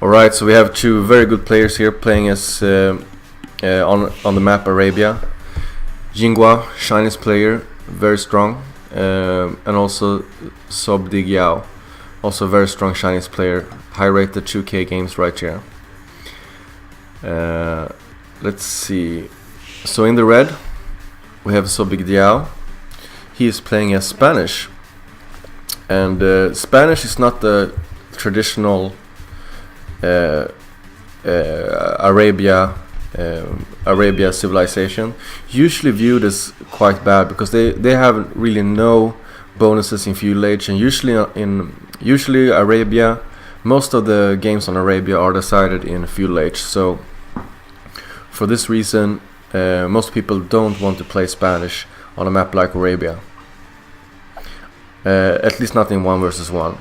Alright, so we have two very good players here playing as on the map Arabia. Yinghia, Chinese player, very strong, and also SoBigDiao, also a very strong Chinese player, high rated 2K games right here. Let's see. So in the red we have SoBigDiao. He is playing as Spanish, and Spanish is not the traditional Arabia civilization, usually viewed as quite bad because they have really no bonuses in feudal age, and usually Arabia, most of the games on Arabia are decided in feudal age. So for this reason, most people don't want to play Spanish on a map like Arabia, at least not in 1 versus 1.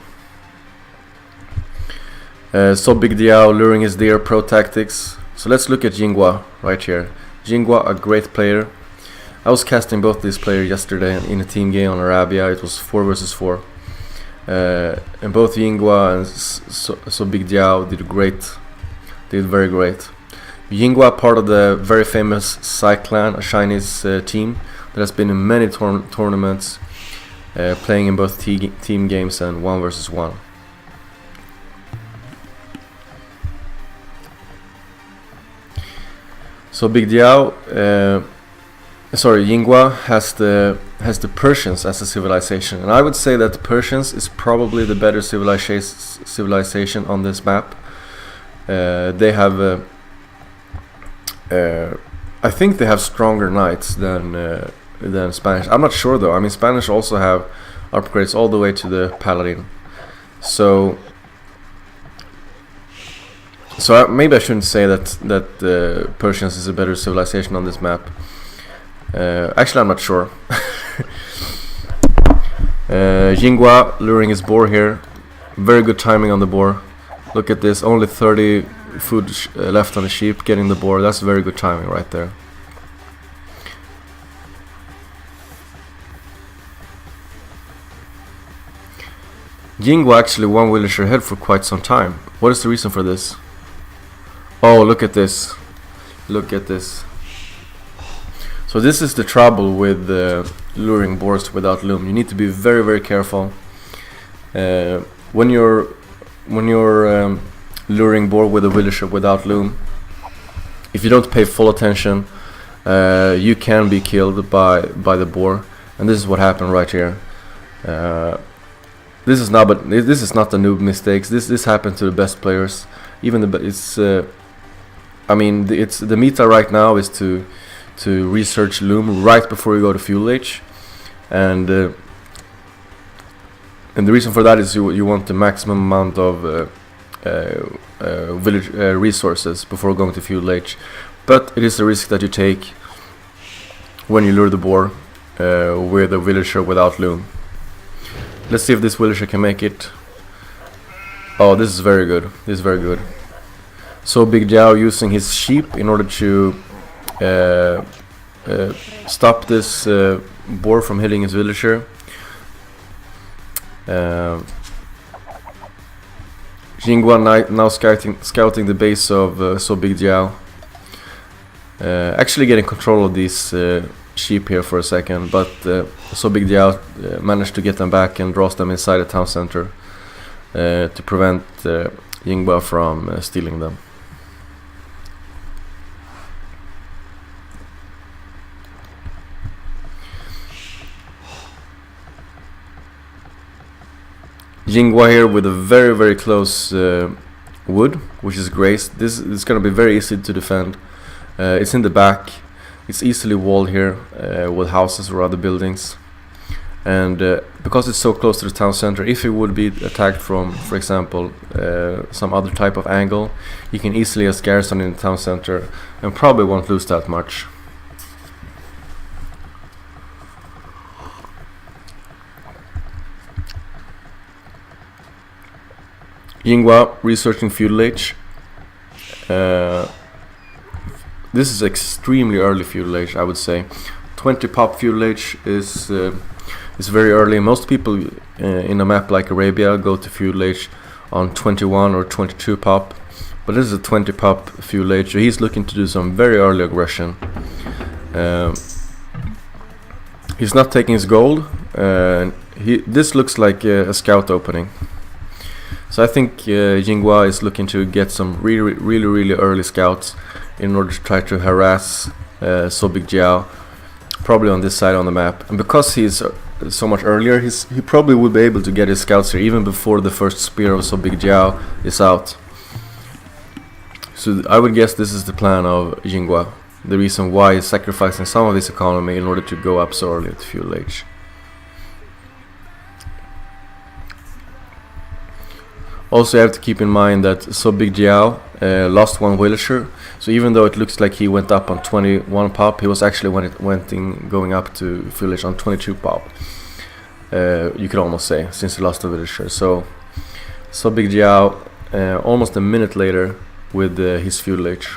SoBigDiao luring his deer, pro tactics. So let's look at Yinghia right here. Yinghia, a great player. I was casting both these players yesterday in a team game on Arabia. It was 4 versus 4. And both Yinghia and SoBigDiao did very great. Yinghia, part of the very famous Sai clan, a Chinese team that has been in many tournaments, playing in both team games and 1 versus 1. SoBigDiao, Yinghia has the Persians as a civilization, and I would say that the Persians is probably the better civilization on this map. They have, I think they have stronger knights than Spanish. I'm not sure though. I mean, Spanish also have upgrades all the way to the paladin. So maybe I shouldn't say that Persians is a better civilization on this map. Actually, I'm not sure. Yinghia luring his boar here. Very good timing on the boar. Look at this, only 30 food left on the sheep, getting the boar. That's very good timing right there. Yinghia actually won villager ahead for quite some time. What is the reason for this? Oh, look at this. Look at this. So this is the trouble with luring boars without loom. You need to be very, very careful. When you're luring boar with a villager without loom, if you don't pay full attention, you can be killed by the boar. And this is what happened right here. This is not the noob mistakes. This happened to the best players. Even the meta right now is to research loom right before you go to feudal age, and the reason for that is you want the maximum amount of village resources before going to feudal age. But it is a risk that you take when you lure the boar with a villager without loom. Let's see if this villager can make it. Oh, this is very good. This is very good. SoBigDiao using his sheep in order to stop this boar from hitting his villager. Yinghia now scouting the base of SoBigDiao. Actually getting control of these sheep here for a second, but SoBigDiao managed to get them back and draws them inside the town center to prevent Yinghia from stealing them. Yinghia here with a very, very close wood, which is great. This is going to be very easy to defend. It's in the back. It's easily walled here with houses or other buildings. And because it's so close to the town center, if it would be attacked from, for example, some other type of angle, you can easily just garrison in the town center and probably won't lose that much. Yinghia researching feudal age. This is extremely early feudal age, I would say. 20 pop feudal age is very early. Most people in a map like Arabia go to feudal age on 21 or 22 pop. But this is a 20 pop few late, so he's looking to do some very early aggression. He's not taking his gold. This looks like a scout opening. So I think Yinghia is looking to get some really early scouts in order to try to harass SoBigDiao, probably on this side on the map. And because he's so much earlier, he probably will be able to get his scouts here even before the first spear of SoBigDiao is out. So I would guess this is the plan of Yinghia. The reason why he's sacrificing some of his economy in order to go up so early at Fuel Age. Also, you have to keep in mind that SoBigDiao lost one villager. So even though it looks like he went up on 21 pop, he was actually going up to village on 22 pop. You could almost say, since he lost a villager. So SoBigDiao almost a minute later with his fuel age.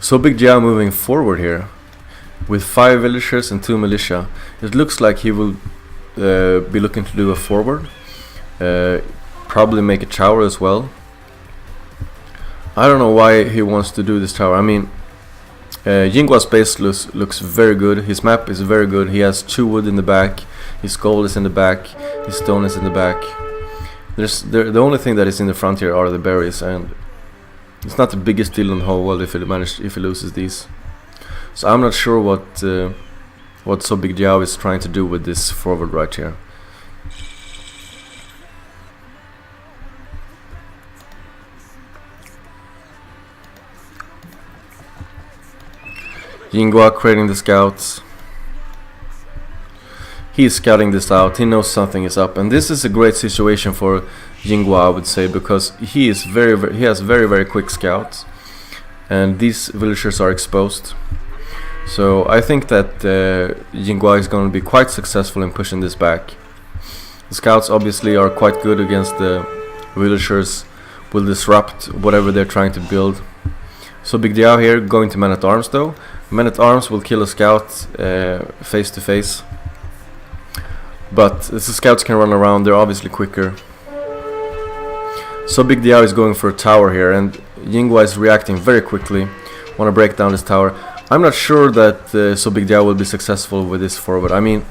SoBigDiao moving forward here with 5 villagers and 2 militia. It looks like he will be looking to do a forward, probably make a tower as well. I don't know why he wants to do this tower. I mean, Yinghia's base looks very good. His map is very good. He has 2 wood in the back. His gold is in the back. His stone is in the back. The only thing that is in the front here are the berries, and it's not the biggest deal in the whole world if he loses these. So I'm not sure what SoBigDiao is trying to do with this forward right here. Yinghia creating the scouts. He is scouting this out. He knows something is up, and this is a great situation for Yinghia, I would say, because he has very quick scouts, and these villagers are exposed. So I think that Yinghia is going to be quite successful in pushing this back. The scouts obviously are quite good against the villagers, will disrupt whatever they're trying to build. SoBigDiao here going to man-at-arms though. Man-at-arms will kill a scout face to face, but the scouts can run around, they're obviously quicker. SoBigDiao is going for a tower here, and Yinghia is reacting very quickly. Want to break down this tower. I'm not sure that SoBigDiao will be successful with this forward. I mean,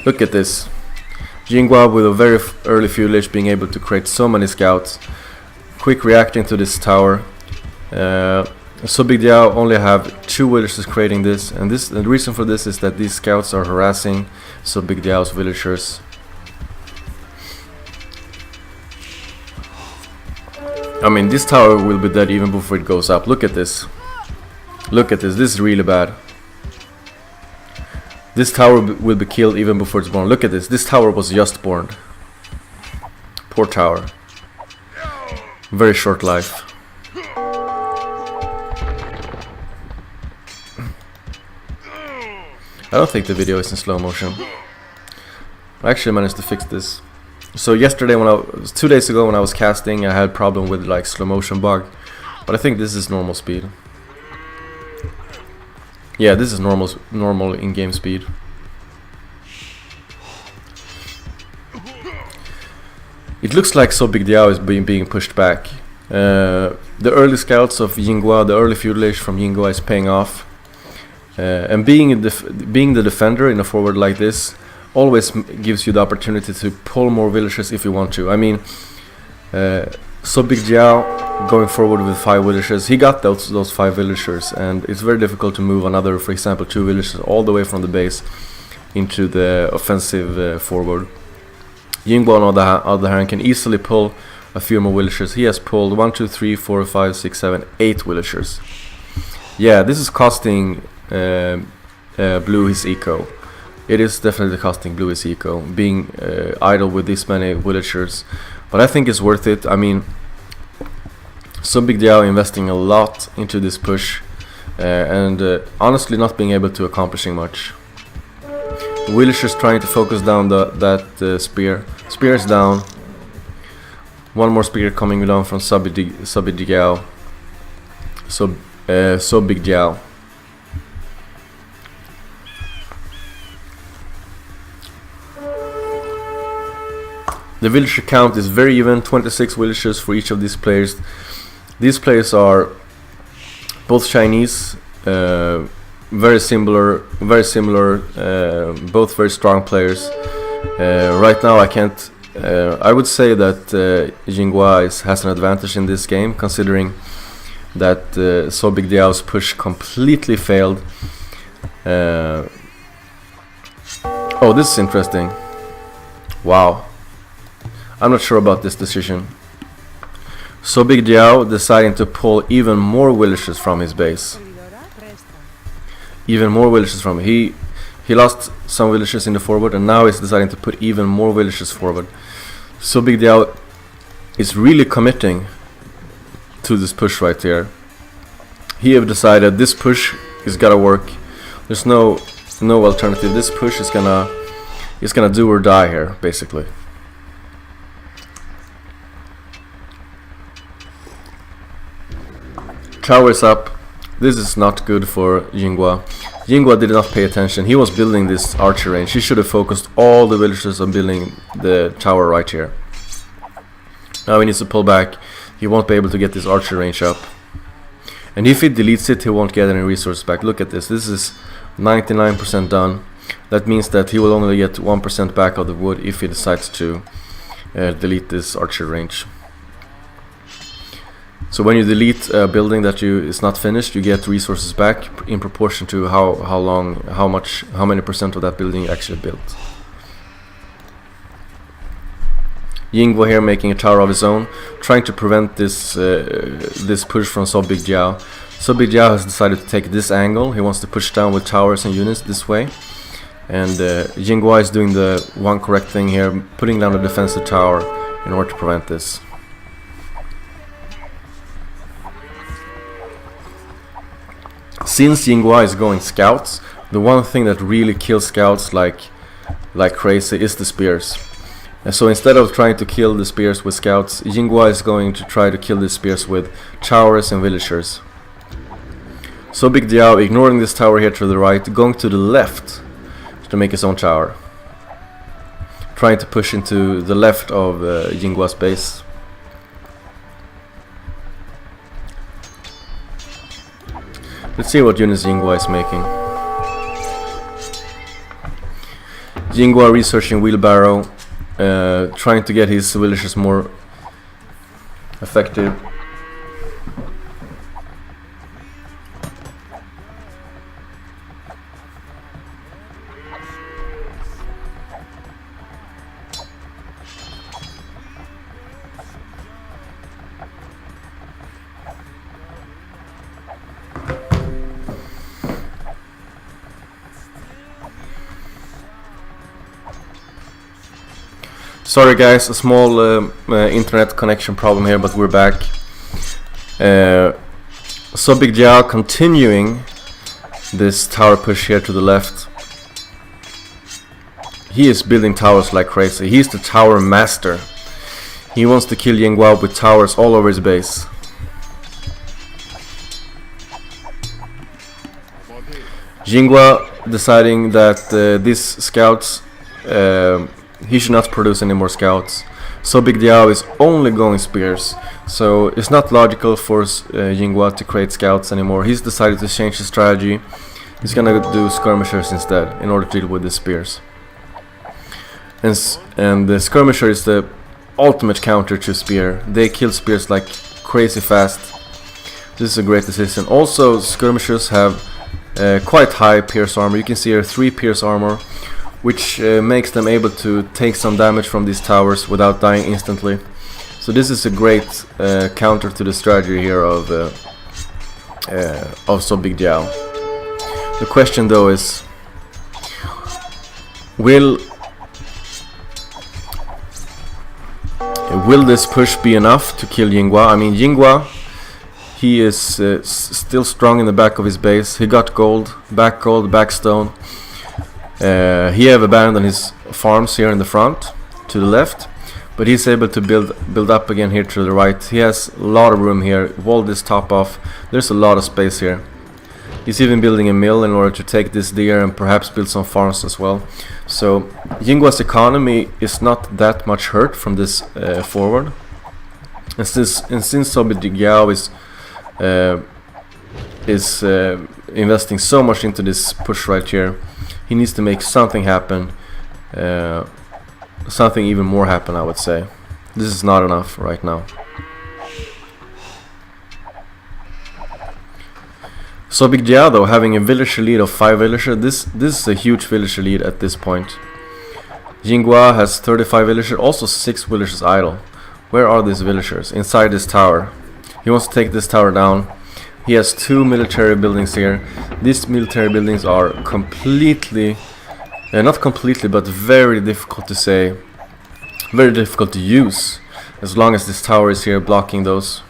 look at this. Yinghia with a very early fuel age being able to create so many scouts. Quick reacting to this tower. SoBigDiao only have 2 villagers creating this, and the reason for this is that these scouts are harassing SoBigDiao's villagers. I mean, this tower will be dead even before it goes up. Look at this. Look at this. This is really bad. This tower will be killed even before it's born. Look at this. This tower was just born. Poor tower. Very short life. I don't think the video is in slow motion. I actually managed to fix this. So yesterday, 2 days ago when I was casting, I had a problem with like slow motion bug, but I think this is normal speed. Yeah, this is normal in-game speed. It looks like SoBigDiao is being pushed back. The early scouts of Yinghia, the early feudal age from Yinghia is paying off. And being the defender in a forward like this always gives you the opportunity to pull more villagers if you want to. I mean, SoBigDiao going forward with 5 villagers, he got those 5 villagers, and it's very difficult to move another, for example, 2 villagers all the way from the base into the offensive forward. Yinghia on the other hand can easily pull a few more villagers. He has pulled 1, 2, 3, 4, 5, 6, 7, 8 villagers. Yeah, this is costing Blue his eco. It is definitely costing Blue his eco, being idle with this many villagers. But I think it's worth it. I mean, SoBigDiao investing a lot into this push, and honestly not being able to accomplishing much. The villagers trying to focus down that spear. Spear is down. One more spear coming down from SoBigDiao. The villager count is very even, 26 villagers for each of these players. These players are both Chinese, very similar, both very strong players. Right now I can't, I would say that Yinghia has an advantage in this game, considering that SoBigDiao's push completely failed. Oh, this is interesting. Wow. I'm not sure about this decision. SoBigDiao deciding to pull even more villagers from his base. Even more villagers from he lost some villagers in the forward, and now he's deciding to put even more villagers forward. SoBigDiao is really committing to this push right here. He have decided this push is gotta work. There's no alternative. This push is gonna do or die here, basically. Tower is up. This is not good for Yinghia. Yinghia did not pay attention. He was building this archer range. He should have focused all the villagers on building the tower right here. Now he needs to pull back. He won't be able to get this archer range up. And if he deletes it, he won't get any resources back. Look at this. This is 99% done. That means that he will only get 1% back of the wood if he decides to delete this archer range. So when you delete a building that is not finished, you get resources back in proportion to how many percent of that building you actually built. Yinghia here making a tower of his own, trying to prevent this push from SoBigDiao. SoBigDiao has decided to take this angle. He wants to push down with towers and units this way. And Yinghia is doing the one correct thing here, putting down a defensive tower in order to prevent this. Since Yinghia is going scouts, the one thing that really kills scouts like crazy is the spears. And so instead of trying to kill the spears with scouts, Yinghia is going to try to kill the spears with towers and villagers. SoBigDiao ignoring this tower here to the right, going to the left to make his own tower. Trying to push into the left of Yinghia's base. Let's see what units Yinghia is making. Yinghia researching wheelbarrow, trying to get his villagers more effective. Sorry guys, a small internet connection problem here, but we're back. SoBigDiao continuing this tower push here to the left. He is building towers like crazy. He's the tower master. He wants to kill Yinghia with towers all over his base. Yinghia deciding that these scouts, he should not produce any more scouts. SoBigDiao is only going spears, so it's not logical for Yinghia to create scouts anymore. He's decided to change his strategy. He's gonna do skirmishers instead in order to deal with the spears. And the skirmisher is the ultimate counter to spear. They kill spears like crazy fast. This is a great decision. Also, skirmishers have quite high pierce armor. You can see here 3 pierce armor, which makes them able to take some damage from these towers without dying instantly. So this is a great counter to the strategy here of SoBigDiao. The question though is, will this push be enough to kill Yinghia? I mean, Yinghia, he is still strong in the back of his base. He got gold, back stone. He have abandoned his farms here in the front to the left, but he's able to build up again here to the right. He has a lot of room here. Wall this top off. There's a lot of space here. He's even building a mill in order to take this deer and perhaps build some farms as well. So Yinghua's economy is not that much hurt from this forward. And since SoBigDiao is investing so much into this push right here, he needs to make something happen, something even more happen, I would say. This is not enough right now. SoBigDiao, though, having a villager lead of 5 villagers, this is a huge villager lead at this point. Yinghia has 35 villagers, also 6 villagers idle. Where are these villagers? Inside this tower. He wants to take this tower down. He has 2 military buildings here. These military buildings are completely, not completely, but very difficult to say, very difficult to use, as long as this tower is here blocking those.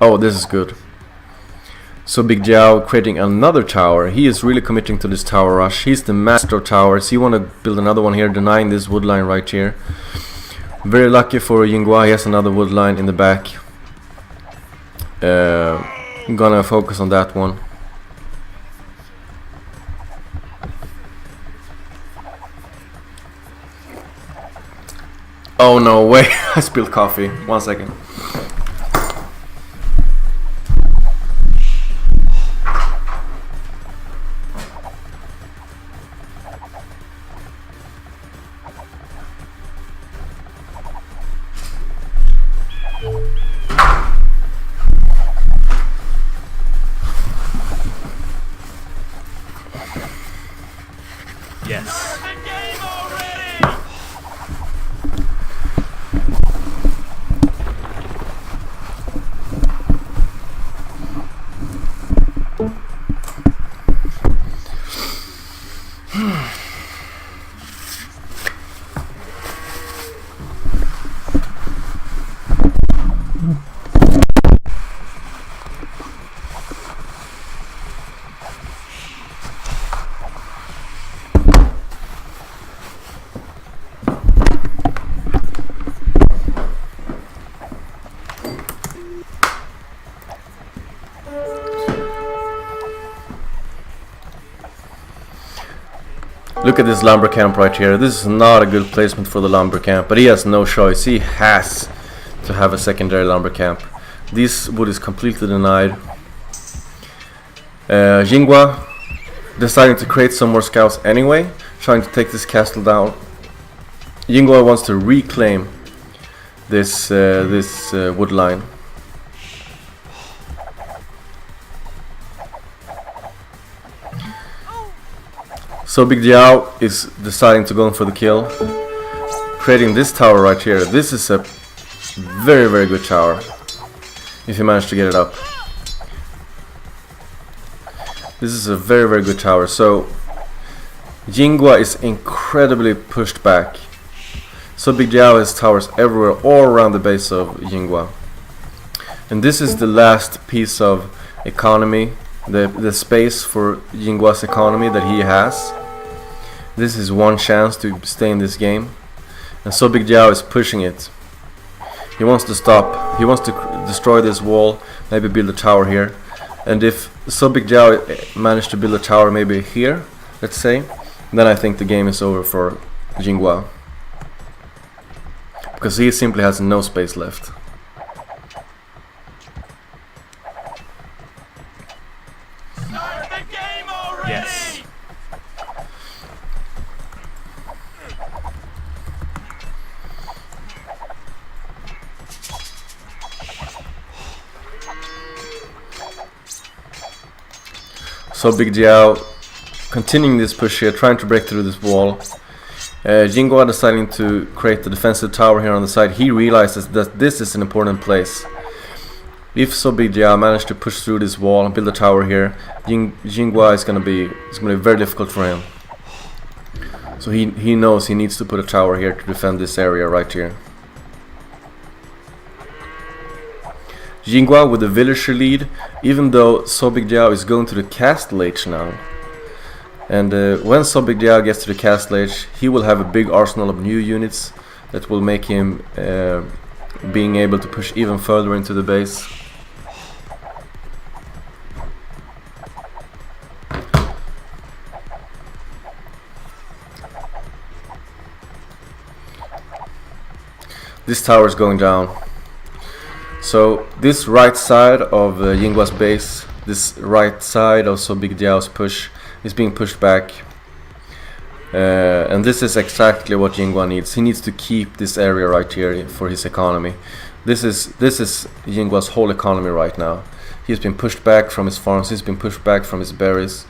Oh, this is good. SoBigDiao creating another tower. He is really committing to this tower rush. He's the master of towers. He want to build another one here, denying this wood line right here. Very lucky for Yinghia. He has another wood line in the back. I'm gonna focus on that one. Oh no way! I spilled coffee. 1 second. Yes. Look at this lumber camp right here. This is not a good placement for the lumber camp, but he has no choice. He has to have a secondary lumber camp. This wood is completely denied. Yinghia deciding to create some more scouts anyway, trying to take this castle down. Yinghia wants to reclaim this wood line. SoBigDiao is deciding to go in for the kill, creating this tower right here. This is a very, very good tower, if you manage to get it up. This is a very, very good tower. So Yinghia is incredibly pushed back. SoBigDiao has towers everywhere, all around the base of Yinghia. And this is the last piece of economy, the space for Yinghua's economy that he has. This is one chance to stay in this game, and SoBigDiao is pushing it. He wants to stop. He wants to destroy this wall, maybe build a tower here. And if SoBigDiao managed to build a tower maybe here, let's say, then I think the game is over for Yinghia, because he simply has no space left. Yes. SoBigDiao continuing this push here, trying to break through this wall. Yinghia deciding to create the defensive tower here on the side. He realizes that this is an important place. If SoBigDiao managed to push through this wall and build a tower here, Yinghia is gonna be very difficult for him. So he knows he needs to put a tower here to defend this area right here. Yinghia with the villager lead, even though SoBigDiao is going to the castle age now. And when SoBigDiao gets to the castle age, he will have a big arsenal of new units that will make him being able to push even further into the base. This tower is going down. So this right side of Yinghua's base, this right side of SoBigDiao's push is being pushed back. And this is exactly what Yinghia needs. He needs to keep this area right here for his economy. This is Yinghua's whole economy right now. He's been pushed back from his farms, he's been pushed back from his berries.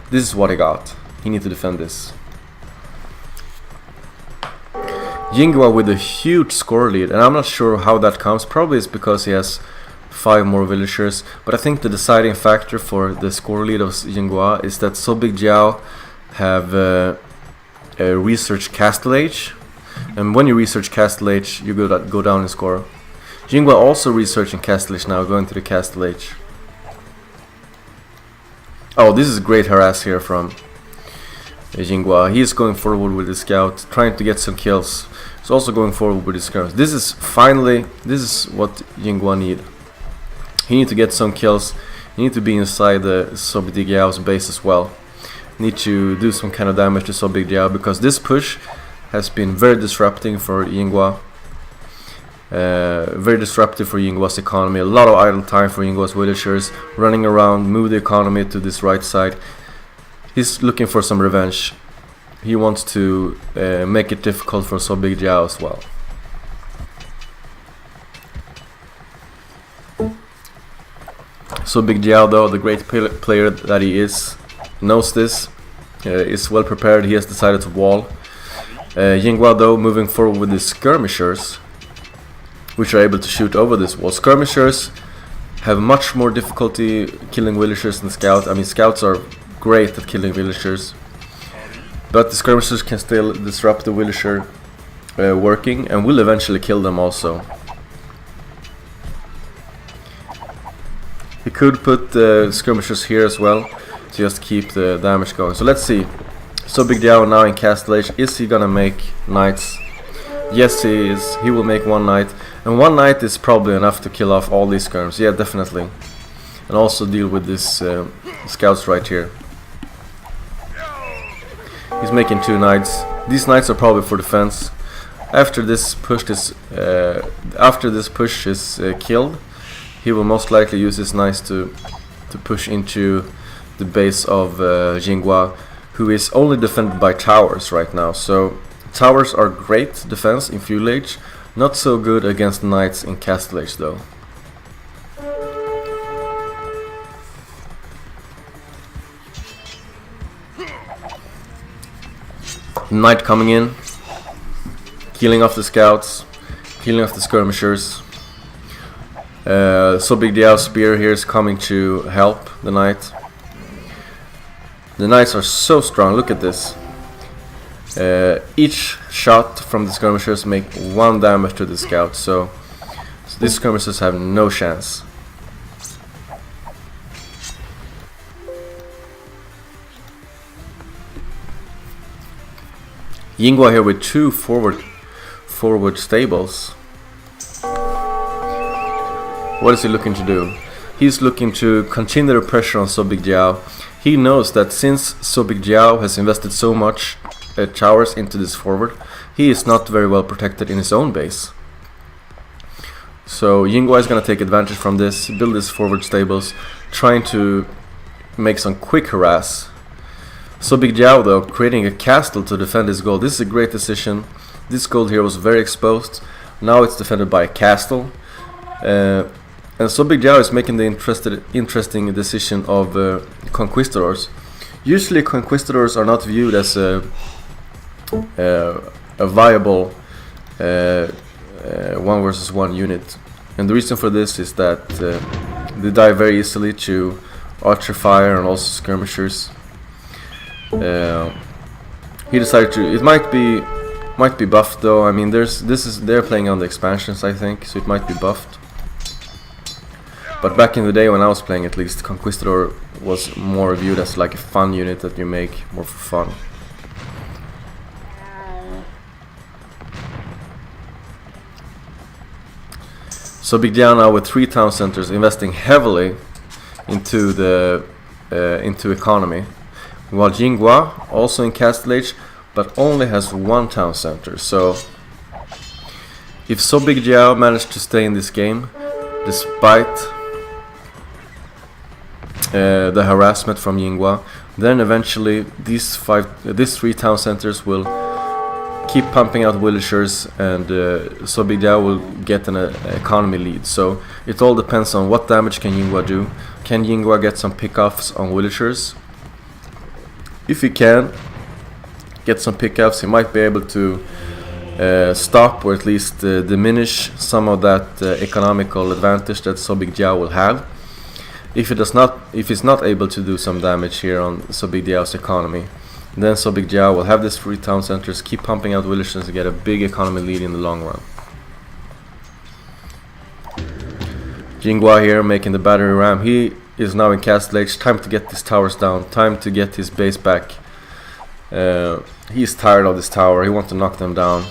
This is what he got. He needs to defend this. Yinghia with a huge score lead, and I'm not sure how that comes. Probably it's because he has 5 more villagers, but I think the deciding factor for the score lead of Yinghia is that SoBigDiao have researched Castle Age, and when you research Castle Age you go down in score. Yinghia also researching Castle Age now, going to the Castle Age. Oh, this is great harass here from Yinghia. He is going forward with the scout, trying to get some kills. He's also going forward with his scouts. This is what Yinghia need. He need to get some kills. He need to be inside the SoBigDiao's base as well. Need to do some kind of damage to SoBigDiao, because this push has been very disrupting for Yinghia. Very disruptive for Yinghua's economy. A lot of idle time for Yinghua's villagers, running around, move the economy to this right side. He's looking for some revenge. He wants to make it difficult for SoBigDiao as well. SoBigDiao, though, the great player that he is, knows this, is well prepared. He has decided to wall. Yinghia, though, moving forward with his skirmishers, which are able to shoot over this wall. Skirmishers have much more difficulty killing villagers than scouts. I mean, scouts are great at killing villagers, but the skirmishers can still disrupt the villager working, and will eventually kill them also. He could put the skirmishers here as well to just keep the damage going. So let's see. SoBigDiao now in Castle Age. Is he gonna make knights? Yes, he is. He will make 1 knight, and 1 knight is probably enough to kill off all these skirms. Yeah, definitely. And also deal with this scouts right here. He's making 2 knights. These knights are probably for defense. After this push is killed, he will most likely use his knights to push into the base of Yinghia, who is only defended by towers right now. So towers are great defense in Feudal Age, not so good against knights in Castle Age though. Knight coming in, killing off the scouts, killing off the skirmishers. SoBigDiao's spear here is coming to help the knight. The knights are so strong, look at this. Each shot from the skirmishers make 1 damage to the scout, so these skirmishers have no chance. Yinghia here with 2 forward stables. What is he looking to do? He's looking to continue the pressure on SoBigDiao. He knows that since SoBigDiao has invested so much towers into this forward, he is not very well protected in his own base. So Yinghia is going to take advantage from this, build his forward stables, trying to make some quick harass. SoBigDiao, though, creating a castle to defend his gold. This is a great decision. This gold here was very exposed. Now it's defended by a castle. And SoBigDiao is making the interesting decision of conquistadors. Usually conquistadors are not viewed as a viable 1 versus 1 unit. And the reason for this is that they die very easily to archer fire and also skirmishers. He decided to. It might be buffed though. I mean, they're playing on the expansions, I think, so it might be buffed. But back in the day when I was playing, at least, Conquistador was more viewed as like a fun unit that you make more for fun. SoBigDiao now with 3 town centers, investing heavily into the into economy, while Yinghia also in Castle Age, but only has 1 town center. So If SoBigDiao managed to stay in this game, despite the harassment from Yinghia, then eventually these 3 town centers will keep pumping out villagers, and SoBigDiao will get an economy lead. So it all depends on what damage can Yinghia do. Can Yinghia get some pickoffs on villagers? If he can get some pickoffs, he might be able to stop or at least diminish some of that economical advantage that SoBigDiao will have. If he's not able to do some damage here on SoBigDiao's economy, then SoBigDiao will have these 3 town centers, keep pumping out villagers and get a big economy lead in the long run. Yinghia here making the battery ram. He is now in castle age. Time to get these towers down. Time to get his base back. He's tired of this tower. He wants to knock them down.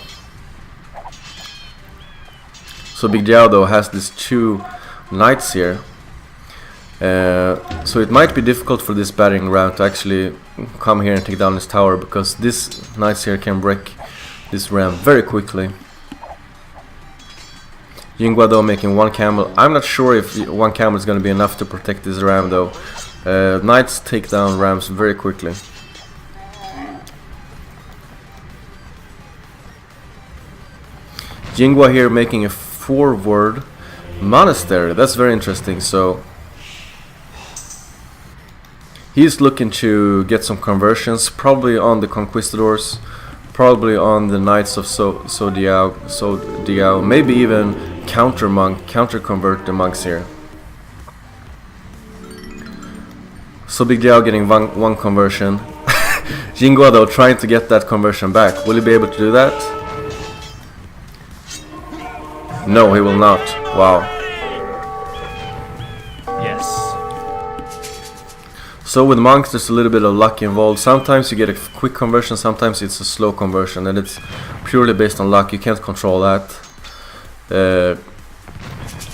SoBigDiao though has these 2 knights here. So it might be difficult for this battering ram to actually come here and take down this tower, because this knights here can break this ram very quickly. Yinghia though making 1 camel. I'm not sure if 1 camel is going to be enough to protect this ram though. Knights take down rams very quickly. Yinghia here making a forward monastery. That's very interesting. So he's looking to get some conversions, probably on the conquistadors, probably on the knights of SoBigDiao, maybe even counter convert the monks here. SoBigDiao getting one conversion. Yinghia though trying to get that conversion back. Will he be able to do that? No, he will not. Wow. Yes. So with monks there's a little bit of luck involved. Sometimes you get a quick conversion, sometimes it's a slow conversion, and it's purely based on luck. You can't control that.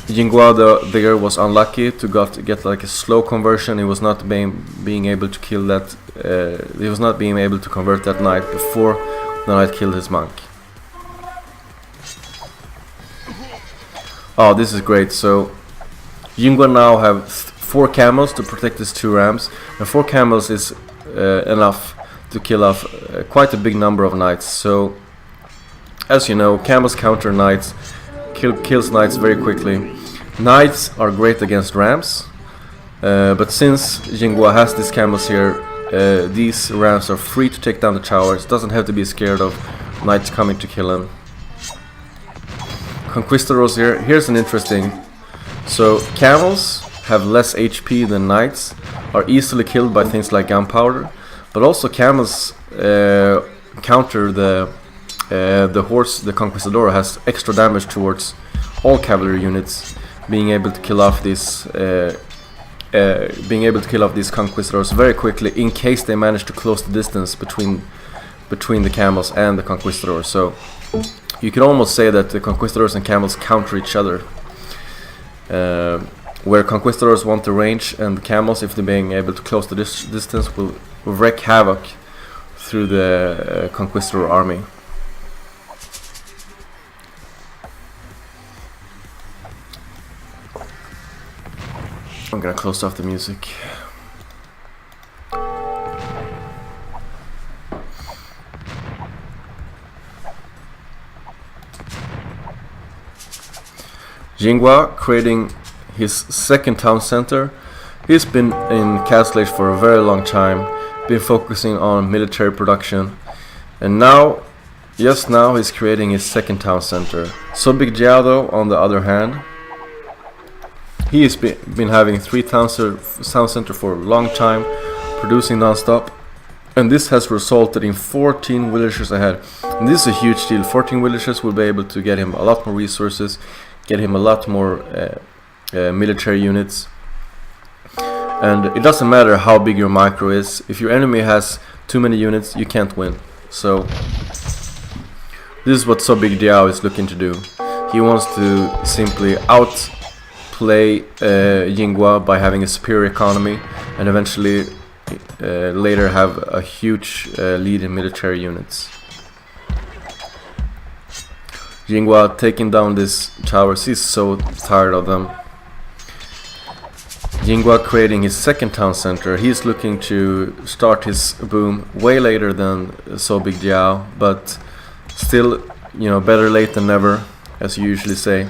Yinghia there was unlucky to get like a slow conversion. He was not being able to kill that. He was not being able to convert that knight before the knight killed his monk. Oh, this is great. So Yinghia now have 4 camels to protect his 2 rams, and 4 camels is enough to kill off quite a big number of knights. So as you know, camels counter knights, kills knights very quickly. Knights are great against rams, but since Yinghia has these camels here, these rams are free to take down the towers. Doesn't have to be scared of knights coming to kill him. Conquistadors here. Here's an interesting. So camels have less HP than knights, are easily killed by things like gunpowder, but also camels counter the horse. The conquistador has extra damage towards all cavalry units, being able to kill off these conquistadors very quickly in case they manage to close the distance between the camels and the conquistadors. So you can almost say that the conquistadors and camels counter each other, where conquistadors want the range, and the camels, if they're being able to close the distance, will wreak havoc through the conquistador army. I'm gonna close off the music. Yinghia creating his second town center. He's been in castle age for a very long time, been focusing on military production, and now, just now, he's creating his second town center. SoBigDiao though, on the other hand, he has been having 3 town center for a long time, producing non-stop, and this has resulted in 14 villagers ahead. And this is a huge deal. 14 villagers will be able to get him a lot more resources, get him a lot more military units. And it doesn't matter how big your micro is. If your enemy has too many units, you can't win. So this is what SoBigDiao is looking to do. He wants to simply outplay Yinghia by having a superior economy, and eventually later have a huge lead in military units. Yinghia taking down these towers. He's so tired of them. Yinghia creating his second town center. He's looking to start his boom way later than SoBigDiao, but still, you know, better late than never, as you usually say.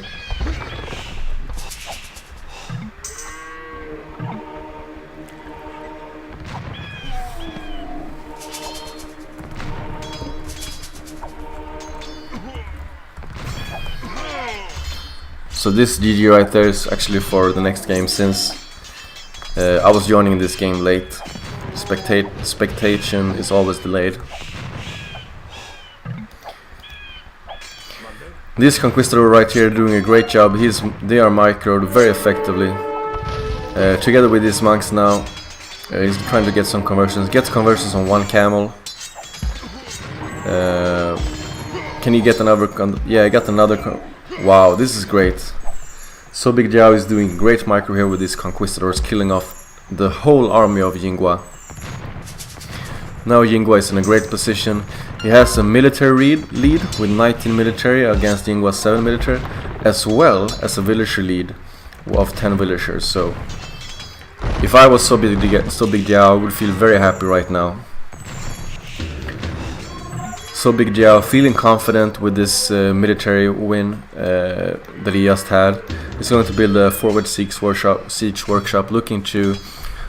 So this GG right there is actually for the next game, since I was joining this game late. Spectation is always delayed. This Conquistador right here doing a great job. They are microed very effectively. Together with these monks now, he's trying to get some conversions. Gets conversions on one camel. Can he get another? Yeah, I got another. Wow, this is great. SoBigDiao is doing great micro here with these Conquistadors, killing off the whole army of Yinghia. Now Yinghia is in a great position. He has a military lead with 19 military against Yinghia's 7 military, as well as a villager lead of 10 villagers. So if I was SoBigDiao, I would feel very happy right now. SoBigDiao feeling confident with this military win that he just had. He's going to build a forward siege workshop, looking to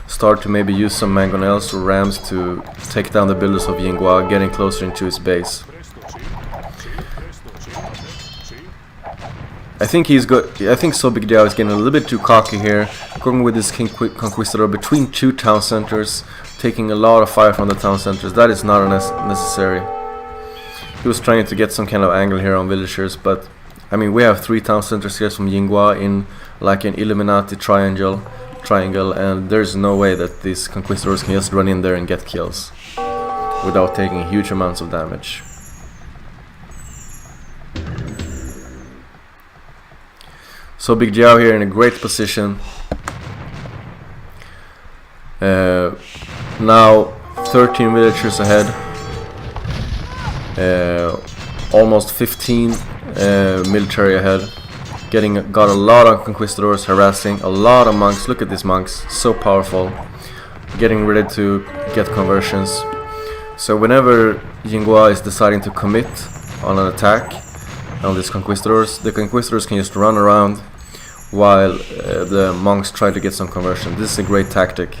start to maybe use some mangonels or rams to take down the builders of Yinghia, getting closer into his base. I think SoBigDiao is getting a little bit too cocky here, going with this Conquistador between two town centers, taking a lot of fire from the town centers. That is not necessary. He was trying to get some kind of angle here on villagers, but I mean, we have 3 town centers here from Yinghia in like an Illuminati triangle, and there's no way that these Conquistadors can just run in there and get kills without taking huge amounts of damage. SoBigDiao here in a great position. Now 13 villagers ahead. Almost 15 military ahead. Got a lot of Conquistadors harassing, a lot of monks. Look at these monks, so powerful. Getting ready to get conversions. So whenever Yinghia is deciding to commit on an attack on these Conquistadors, the Conquistadors can just run around while the monks try to get some conversion. This is a great tactic.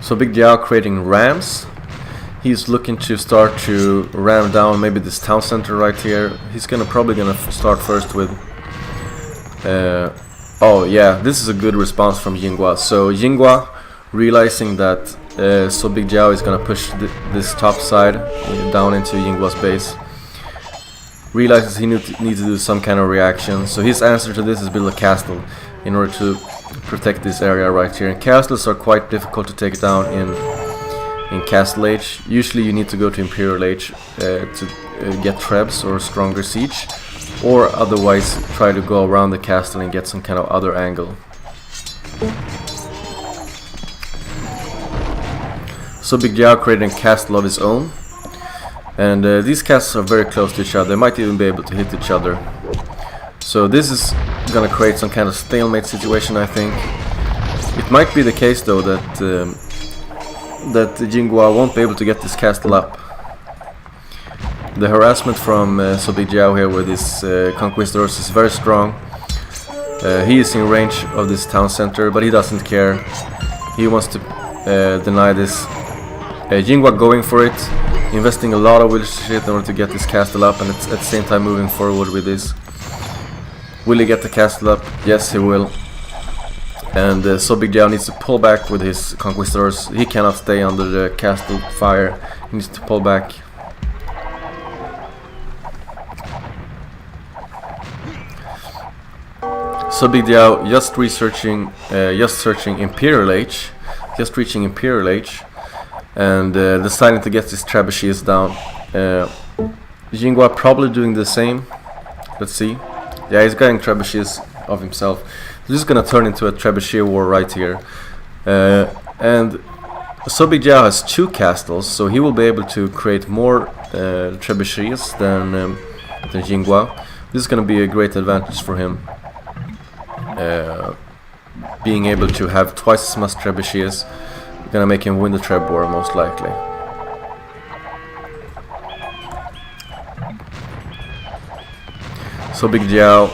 SoBigDiao creating rams. He's looking to start to ram down maybe this town center right here. He's probably gonna start first with. Oh yeah, this is a good response from Yinghia. So Yinghia, realizing that SoBigDiao is gonna push this top side down into Yinghia's base, realizes he needs to do some kind of reaction. So his answer to this is build a castle in order to protect this area right here. And castles are quite difficult to take down in Castle Age. Usually you need to go to Imperial Age to get trebs or stronger siege, or otherwise try to go around the castle and get some kind of other angle. SoBigDiao creating a castle of his own, and these castles are very close to each other. They might even be able to hit each other. So this is gonna create some kind of stalemate situation, I think. It might be the case though that Yinghia won't be able to get this castle up. The harassment from SoBigDiao here with his Conquistadors is very strong. He is in range of this town center, but he doesn't care. He wants to deny this. Yinghia going for it, investing a lot of village shit in order to get this castle up, and at the same time moving forward with this. Will he get the castle up? Yes, he will. And SoBigDiao needs to pull back with his Conquistadors. He cannot stay under the castle fire. He needs to pull back. SoBigDiao just searching Imperial Age, just reaching Imperial Age, and deciding to get his trebuchets down. Yinghia probably doing the same. Let's see. Yeah, he's getting trebuchets of himself. This is gonna turn into a trebuchet war right here, and SoBigDiao has 2 castles, so he will be able to create more trebuchets than Yinghia. This is going to be a great advantage for him, being able to have twice as much trebuchets. Going to make him win the treb war most likely. SoBigDiao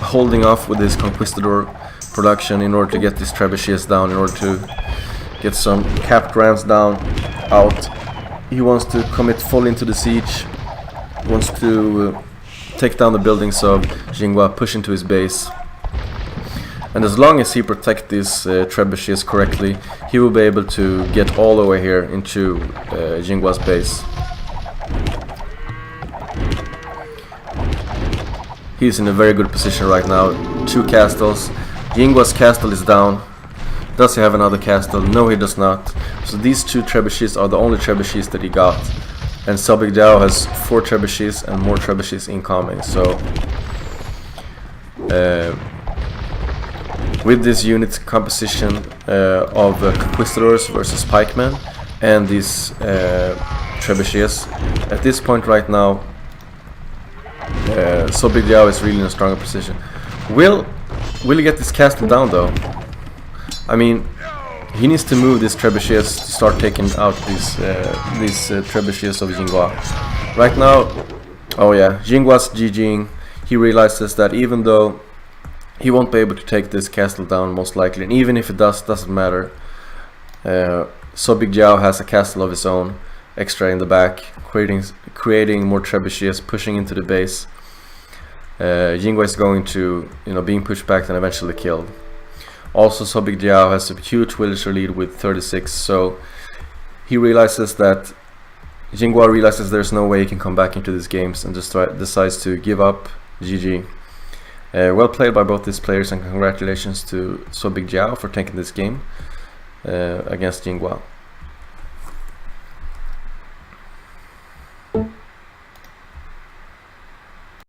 holding off with his conquistador production in order to get these trebuchets down, in order to get some capped rams down, out. He wants to commit fully into the siege. He wants to take down the buildings of Yinghia, push into his base. And as long as he protects these trebuchets correctly, he will be able to get all the way here into Yinghia's base. He's in a very good position right now. 2 castles. Yinghia's castle is down. Does he have another castle? No, he does not. So these 2 trebuchets are the only trebuchets that he got. And SoBigDiao has 4 trebuchets and more trebuchets incoming. So with this unit composition of conquistadors versus pikemen and these trebuchets, at this point right now, SoBigDiao is really in a stronger position. Will he get this castle down though? I mean, he needs to move these trebuchets to start taking out these trebuchets of Yinghia. Right now, oh yeah, Yinghia's GGing. He realizes that even though he won't be able to take this castle down most likely, and even if it does, doesn't matter. SoBigDiao has a castle of his own, extra in the back, creating more trebuchets, pushing into the base. Yinghia is going to, being pushed back and eventually killed. Also, SoBigDiao has a huge villager lead with 36, so he realizes that Yinghia realizes there's no way he can come back into these games and just decides to give up. GG. Well played by both these players, and congratulations to SoBigDiao for taking this game against Yinghia.